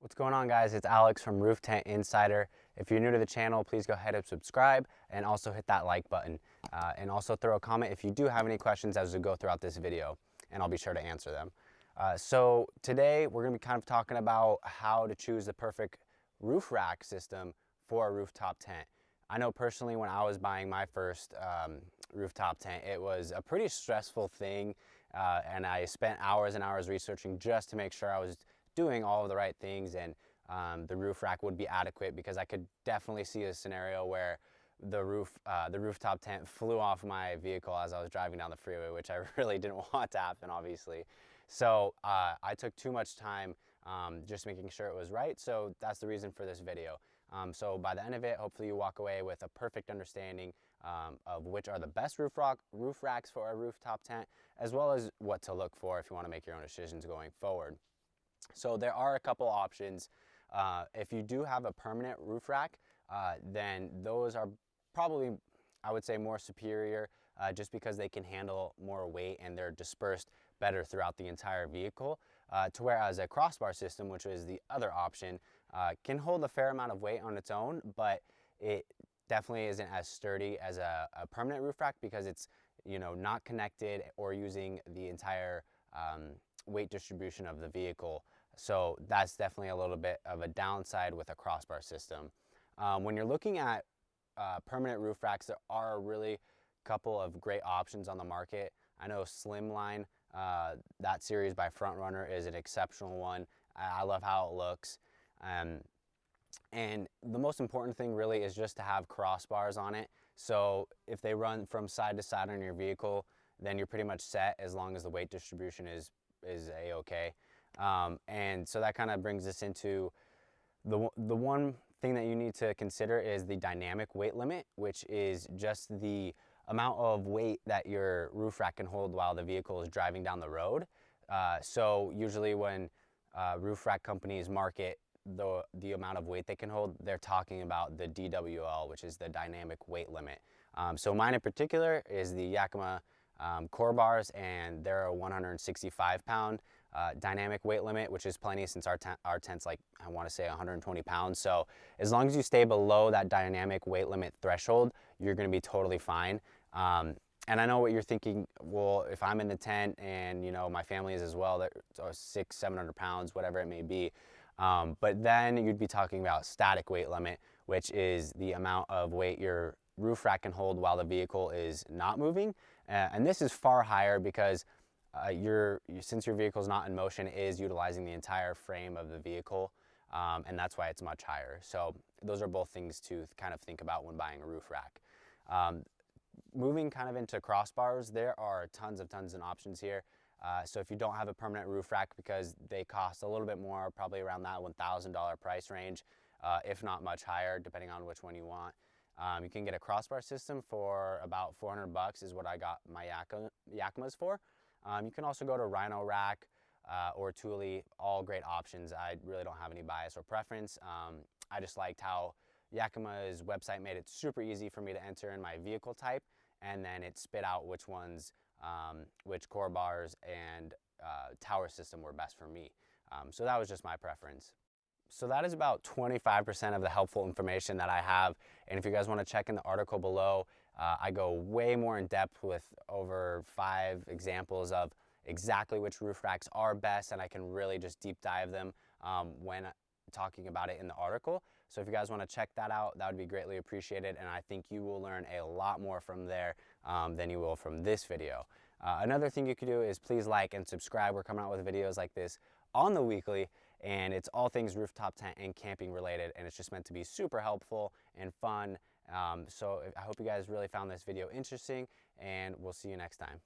What's going on, guys? It's Alex from Roof Tent Insider. If you're new to the channel, please go ahead and subscribe and also hit that like button. And also throw a comment if you do have any questions as we go throughout this video, and I'll be sure to answer them. So today we're going to be kind of talking about how to choose the perfect roof rack system for a rooftop tent. I know personally when I was buying my first rooftop tent, it was a pretty stressful thing, and I spent hours and hours researching just to make sure I was doing all of the right things and the roof rack would be adequate, because I could definitely see a scenario where the rooftop tent flew off my vehicle as I was driving down the freeway, which I really didn't want to happen, obviously. So I took too much time just making sure it was right. So that's the reason for this video. So by the end of it, hopefully you walk away with a perfect understanding of which are the best roof racks for a rooftop tent, as well as what to look for if you want to make your own decisions going forward. So there are a couple options. If you do have a permanent roof rack, then those are probably, I would say, more superior just because they can handle more weight and they're dispersed better throughout the entire vehicle. To whereas a crossbar system, which is the other option, can hold a fair amount of weight on its own, but it definitely isn't as sturdy as a permanent roof rack, because it's, you know, not connected or using the entire weight distribution of the vehicle. So that's definitely a little bit of a downside with a crossbar system. When you're looking at permanent roof racks, there are really a couple of great options on the market. I know Slimline, that series by Front Runner, is an exceptional one. I love how it looks. And the most important thing really is just to have crossbars on it. So if they run from side to side on your vehicle, then you're pretty much set as long as the weight distribution is a-okay. And so that kind of brings us into the one thing that you need to consider is the dynamic weight limit, which is just the amount of weight that your roof rack can hold while the vehicle is driving down the road. So usually when roof rack companies market the amount of weight they can hold, they're talking about the DWL, which is the dynamic weight limit. So mine in particular is the Yakima core bars, and they're a 165-pound dynamic weight limit, which is plenty since our tent's like, I want to say 120 pounds. So as long as you stay below that dynamic weight limit threshold, you're going to be totally fine. And I know what you're thinking, well, if I'm in the tent and, you know, my family is as well, that are 600-700 pounds, whatever it may be. But then you'd be talking about static weight limit, which is the amount of weight your roof rack can hold while the vehicle is not moving. And this is far higher because since your vehicle is not in motion, it is utilizing the entire frame of the vehicle, and that's why it's much higher. So those are both things to kind of think about when buying a roof rack. Moving kind of into crossbars, there are tons of options here. So if you don't have a permanent roof rack, because they cost a little bit more, probably around that $1,000 price range, if not much higher, depending on which one you want. You can get a crossbar system for about $400 is what I got my Yakimas for. You can also go to Rhino Rack or Thule, all great options. I really don't have any bias or preference. I just liked how Yakima's website made it super easy for me to enter in my vehicle type, and then it spit out which ones, which core bars and tower system were best for me. So that was just my preference. So that is about 25% of the helpful information that I have. And if you guys want to check in the article below, I go way more in depth with over 5 examples of exactly which roof racks are best, and I can really just deep dive them when talking about it in the article. So if you guys want to check that out, that would be greatly appreciated, and I think you will learn a lot more from there than you will from this video. Another thing you could do is please like and subscribe. We're coming out with videos like this on the weekly, and it's all things rooftop tent and camping related, and it's just meant to be super helpful and fun. So I hope you guys really found this video interesting, and we'll see you next time.